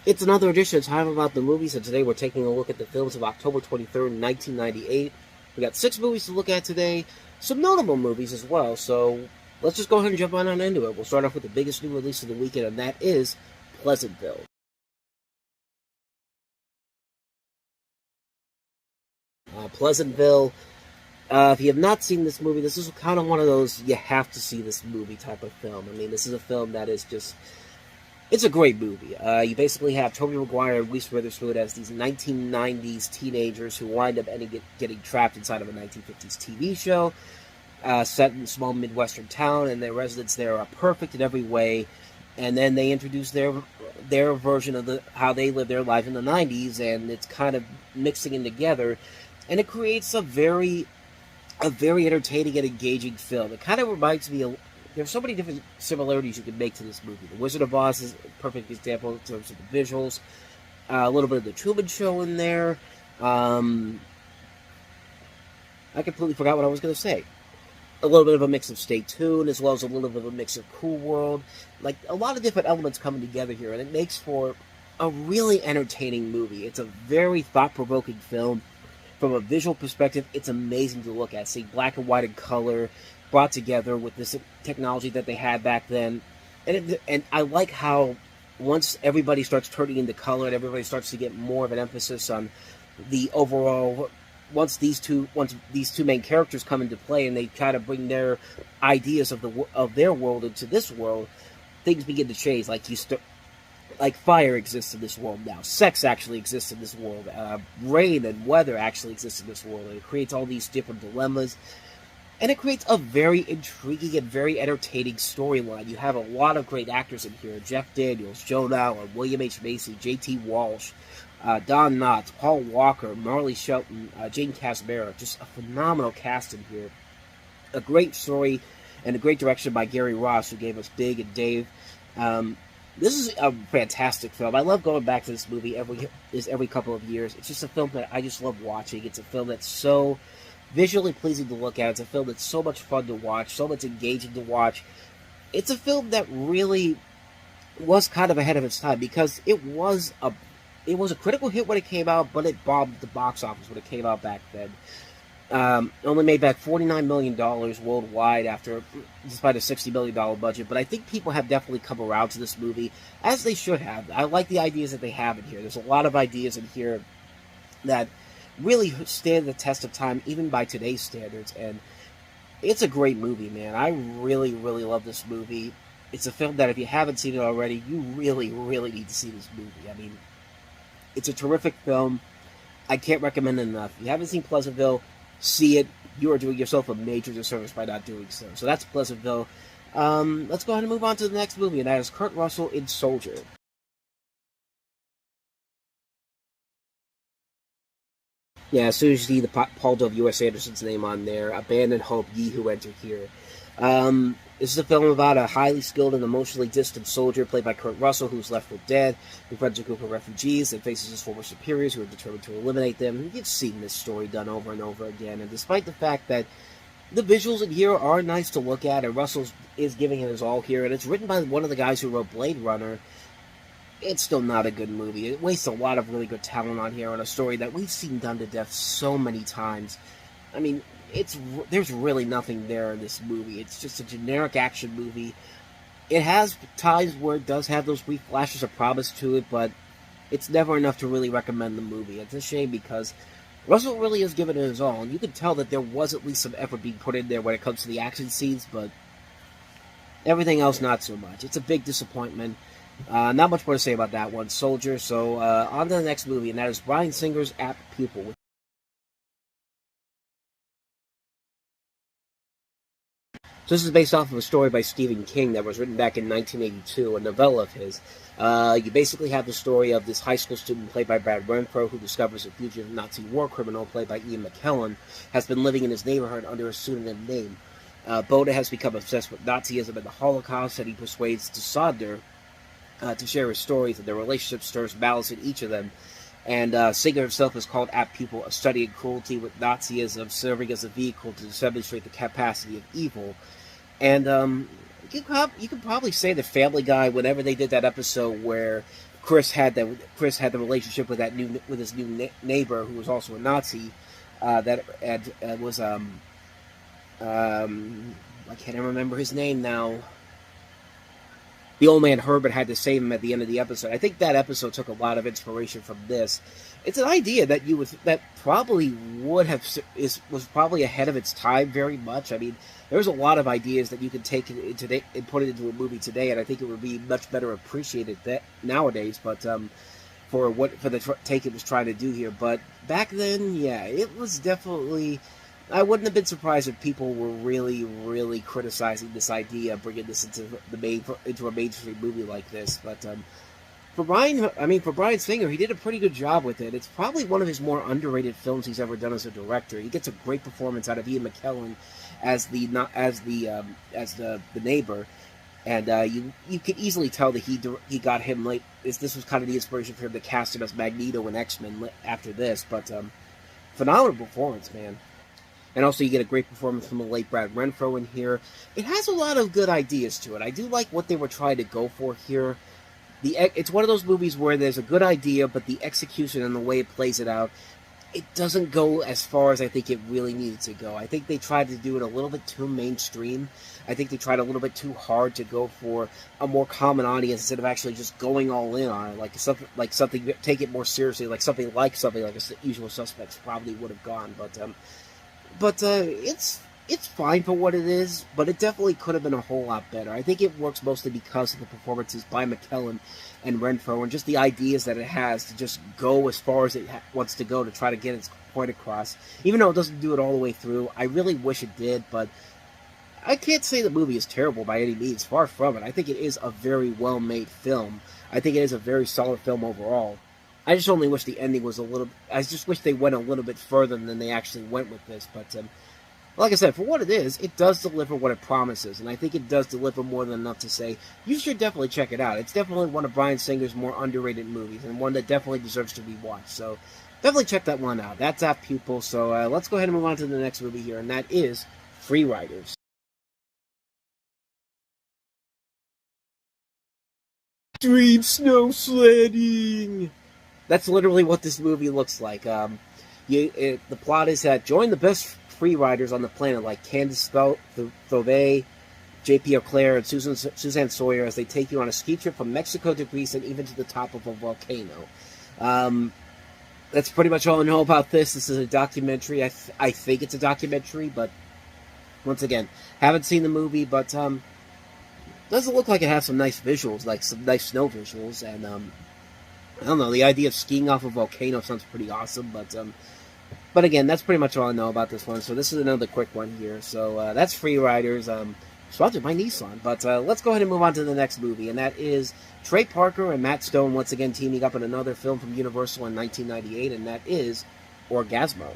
It's another edition of Time About the Movies, and today we're taking a look at the films of October 23rd, 1998. We got 6 movies to look at today, some notable movies as well, so let's just go ahead and jump on into it. We'll start off with the biggest new release of the weekend, and that is Pleasantville. Pleasantville, if you have not seen this movie, this is kind of one of those you have to see this movie type of film. I mean, this is a film that is just... It's a great movie. You basically have Tobey Maguire and Reese Witherspoon as these 1990s teenagers who wind up getting trapped inside of a 1950s TV show, set in a small Midwestern town, and their residents there are perfect in every way. And then they introduce their version of how they live their life in the 90s, and it's kind of mixing in together, and it creates a very entertaining and engaging film. It kind of reminds me of... There's so many different similarities you can make to this movie. The Wizard of Oz is a perfect example in terms of the visuals. A little bit of the Truman Show in there. I completely forgot what I was going to say. A little bit of a mix of Stay Tuned, as well as a little bit of a mix of Cool World. Like, a lot of different elements coming together here, and it makes for a really entertaining movie. It's a very thought-provoking film. From a visual perspective, it's amazing to look at. Seeing black and white and color brought together with this technology that they had back then. And I like how once everybody starts turning into color and everybody starts to get more of an emphasis on the overall... Once these two main characters come into play and they try to bring their ideas of their world into this world, things begin to change. Like fire exists in this world now. Sex actually exists in this world. Rain and weather actually exist in this world. And it creates all these different dilemmas. And it creates a very intriguing and very entertaining storyline. You have a lot of great actors in here. Jeff Daniels, Joan Allen, William H. Macy, J.T. Walsh, Don Knotts, Paul Walker, Marley Shelton, Jane Casimiro. Just a phenomenal cast in here. A great story and a great direction by Gary Ross, who gave us Big and Dave. This is a fantastic film. I love going back to this movie every couple of years. It's just a film that I just love watching. It's a film that's so visually pleasing to look at. It's a film that's so much fun to watch, so much engaging to watch. It's a film that really was kind of ahead of its time because it was a critical hit when it came out, but it bombed the box office when it came out back then. Only made back $49 million worldwide despite a $60 million budget, but I think people have definitely come around to this movie, as they should have. I like the ideas that they have in here. There's a lot of ideas in here that really stand the test of time, even by today's standards, and it's a great movie, man. I really, really love this movie. It's a film that if you haven't seen it already, you really, really need to see this movie. I mean, it's a terrific film. I can't recommend it enough. If you haven't seen Pleasantville, see it. You are doing yourself a major disservice by not doing so. So that's Pleasantville. Let's go ahead and move on to the next movie, and that is Kurt Russell in Soldier. Yeah, as soon as you see the Paul W.S. Anderson's name on there, Abandon Hope, Ye Who Enter Here. This is a film about a highly skilled and emotionally distant soldier played by Kurt Russell who's left for dead, who befriends a group of refugees and faces his former superiors who are determined to eliminate them. You've seen this story done over and over again, and despite the fact that the visuals in here are nice to look at, and Russell is giving it his all here, and it's written by one of the guys who wrote Blade Runner, it's still not a good movie. It wastes a lot of really good talent on here on a story that we've seen done to death so many times. I mean, there's really nothing there in this movie. It's just a generic action movie. It has times where it does have those brief flashes of promise to it, but it's never enough to really recommend the movie. It's a shame because Russell really has given it his all, and you can tell that there was at least some effort being put in there when it comes to the action scenes, but everything else not so much. It's a big disappointment. Not much more to say about that one, Soldier. So, on to the next movie, and that is Bryan Singer's Apt Pupil. So this is based off of a story by Stephen King that was written back in 1982, a novella of his. You basically have the story of this high school student played by Brad Renfro who discovers a fugitive Nazi war criminal played by Ian McKellen has been living in his neighborhood under a pseudonym name. Boda has become obsessed with Nazism and the Holocaust, and he persuades Sonder to share his stories, and their relationship stirs malice in each of them. And Singer himself is called Apt Pupil, a study in cruelty with Nazism serving as a vehicle to demonstrate the capacity of evil. And you could probably say that Family Guy, whenever they did that episode where Chris had the relationship with his new neighbor who was also a Nazi. That was I can't remember his name now. The old man Herbert had to save him at the end of the episode. I think that episode took a lot of inspiration from this. It's an idea that probably was probably ahead of its time very much. I mean, there's a lot of ideas that you can take today and put it into a movie today, and I think it would be much better appreciated nowadays. But for the take it was trying to do here, but back then, yeah, it was definitely. I wouldn't have been surprised if people were really, really criticizing this idea, bringing this into a mainstream movie like this. But for Bryan Singer, he did a pretty good job with it. It's probably one of his more underrated films he's ever done as a director. He gets a great performance out of Ian McKellen as the neighbor, and you could easily tell that he got him late. This was kind of the inspiration for him to cast him as Magneto in X-Men after this. But phenomenal performance, man. And also you get a great performance from the late Brad Renfro in here. It has a lot of good ideas to it. I do like what they were trying to go for here. It's one of those movies where there's a good idea, but the execution and the way it plays it out, it doesn't go as far as I think it really needed to go. I think they tried to do it a little bit too mainstream. I think they tried a little bit too hard to go for a more common audience instead of actually just going all in on it, like something take it more seriously, like something like Usual Suspects probably would have gone, But it's fine for what it is, but it definitely could have been a whole lot better. I think it works mostly because of the performances by McKellen and Renfro, and just the ideas that it has to just go as far as it wants to go to try to get its point across. Even though it doesn't do it all the way through, I really wish it did, but I can't say the movie is terrible by any means, far from it. I think it is a very well-made film. I think it is a very solid film overall. I just only wish the ending was I just wish they went a little bit further than they actually went with this. But like I said, for what it is, it does deliver what it promises, and I think it does deliver more than enough to say you should definitely check it out. It's definitely one of Bryan Singer's more underrated movies, and one that definitely deserves to be watched. So definitely check that one out. That's Apt Pupil. So let's go ahead and move on to the next movie here, and that is Free Riders. Extreme snow sledding. That's literally what this movie looks like. The plot is that join the best free riders on the planet, like Candace Thauvet, J.P. Auclair, and Suzanne Sawyer, as they take you on a ski trip from Mexico to Greece and even to the top of a volcano. That's pretty much all I know about this. This is a documentary. I think it's a documentary, but once again, haven't seen the movie, but doesn't look like it has some nice visuals, like some nice snow visuals, and I don't know, the idea of skiing off a volcano sounds pretty awesome, but again, that's pretty much all I know about this one, so this is another quick one here. So that's Free Riders, sponsored by Nissan. But let's go ahead and move on to the next movie, and that is Trey Parker and Matt Stone once again teaming up in another film from Universal in 1998, and that is Orgasmo.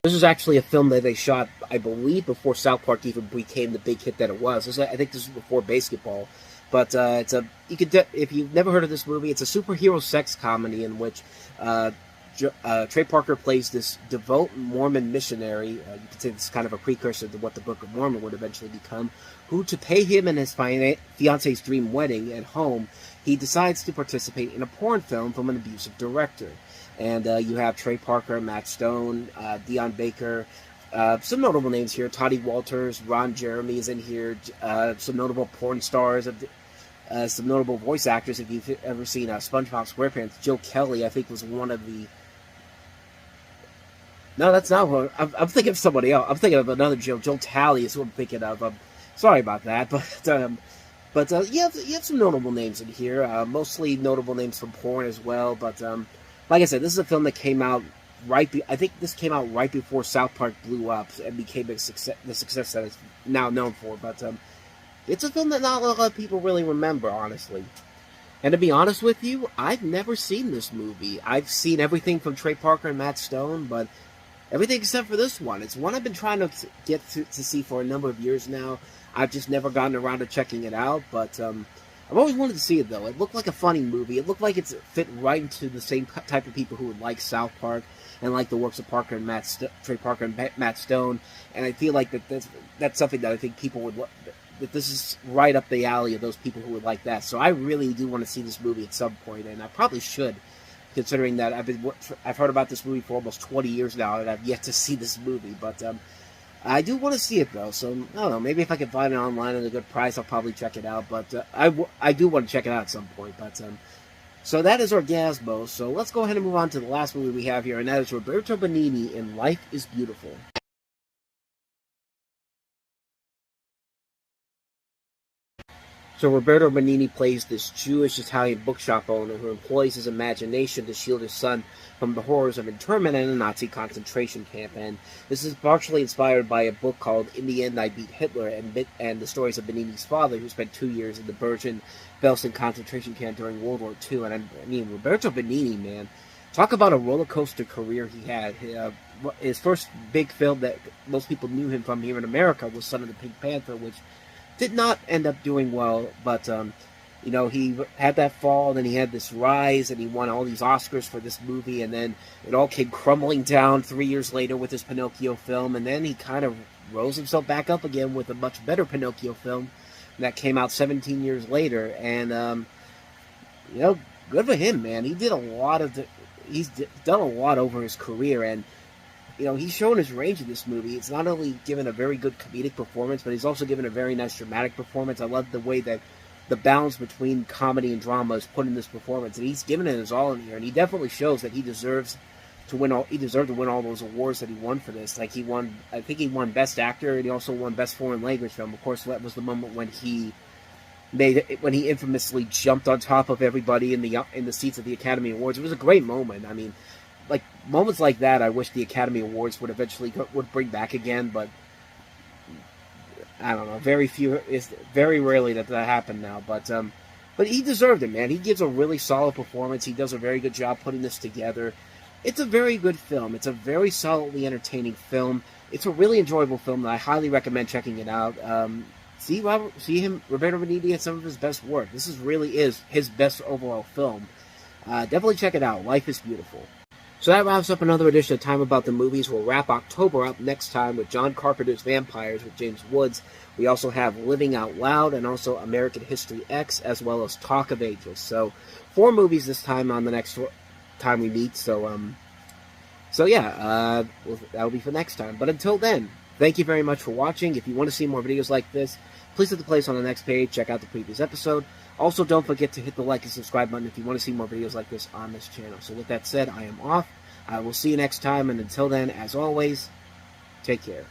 This is actually a film that they shot, I believe, before South Park even became the big hit that it was. I think this was before Basketball, but if you've never heard of this movie, it's a superhero sex comedy in which Trey Parker plays this devout Mormon missionary. You could say this is kind of a precursor to what the Book of Mormon would eventually become, who, to pay him and his fiance's dream wedding at home, he decides to participate in a porn film from an abusive director. And you have Trey Parker, Matt Stone, Dion Baker, some notable names here. Toddy Walters, Ron Jeremy is in here. Some notable porn stars, some notable voice actors. If you've ever seen SpongeBob SquarePants, Jill Kelly, I think, was one of the... No, that's not one. I'm thinking of somebody else. I'm thinking of another Jill. Jill Talley is who I'm thinking of. Sorry about that, but you have some notable names in here. Mostly notable names from porn as well, but... like I said, this is a film that came out I think this came out right before South Park blew up and became the success that it's now known for. But it's a film that not a lot of people really remember, honestly. And to be honest with you, I've never seen this movie. I've seen everything from Trey Parker and Matt Stone, but everything except for this one. It's one I've been trying to get to see for a number of years now. I've just never gotten around to checking it out, but... I've always wanted to see it, though. It looked like a funny movie. It looked like it fit right into the same type of people who would like South Park and like the works of Trey Parker and Matt Stone. And I feel like that's something that I think people would that this is right up the alley of those people who would like that. So I really do want to see this movie at some point, and I probably should, considering that I've heard about this movie for almost 20 years now, and I've yet to see this movie. But I do want to see it, though. So I don't know. Maybe if I can find it online at a good price, I'll probably check it out. But I do want to check it out at some point. But so that is Orgasmo. So let's go ahead and move on to the last movie we have here, and that is Roberto Benigni in Life is Beautiful. So Roberto Benigni plays this Jewish-Italian bookshop owner who employs his imagination to shield his son from the horrors of internment in a Nazi concentration camp. And this is partially inspired by a book called In the End I Beat Hitler, and the stories of Benigni's father, who spent 2 years in the Bergen-Belsen concentration camp during World War II. And I mean, Roberto Benigni, man, talk about a roller coaster career he had. His first big film that most people knew him from here in America was Son of the Pink Panther, which did not end up doing well, but you know, he had that fall, and then he had this rise, and he won all these Oscars for this movie, and then it all came crumbling down 3 years later with his Pinocchio film, and then he kind of rose himself back up again with a much better Pinocchio film that came out 17 years later, and you know, good for him, man. He did a lot of he's done a lot over his career, and you know, he's shown his range in this movie. It's not only given a very good comedic performance, but he's also given a very nice dramatic performance. I love the way that the balance between comedy and drama is put in this performance, and he's given it his all in here. And he definitely shows that he deserves to win all. He deserved to win all those awards that he won for this. Like, he won, I think he won Best Actor, and he also won Best Foreign Language Film. Of course, that was the moment when he infamously jumped on top of everybody in the seats of the Academy Awards. It was a great moment. I mean, like, moments like that, I wish the Academy Awards would eventually would bring back again, but I don't know. It's very rarely that happened now. But he deserved it, man. He gives a really solid performance. He does a very good job putting this together. It's a very good film. It's a very solidly entertaining film. It's a really enjoyable film that I highly recommend checking it out. See Roberto Benigni at some of his best work. This really is his best overall film. Definitely check it out. Life is Beautiful. So that wraps up another edition of Time About the Movies. We'll wrap October up next time with John Carpenter's Vampires with James Woods. We also have Living Out Loud and also American History X, as well as Talk of Ages. So 4 movies this time on the next time we meet. So yeah, that'll be for next time. But until then, thank you very much for watching. If you want to see more videos like this, please hit the place on the next page. Check out the previous episode. Also, don't forget to hit the like and subscribe button if you want to see more videos like this on this channel. So with that said, I am off. I will see you next time, and until then, as always, take care.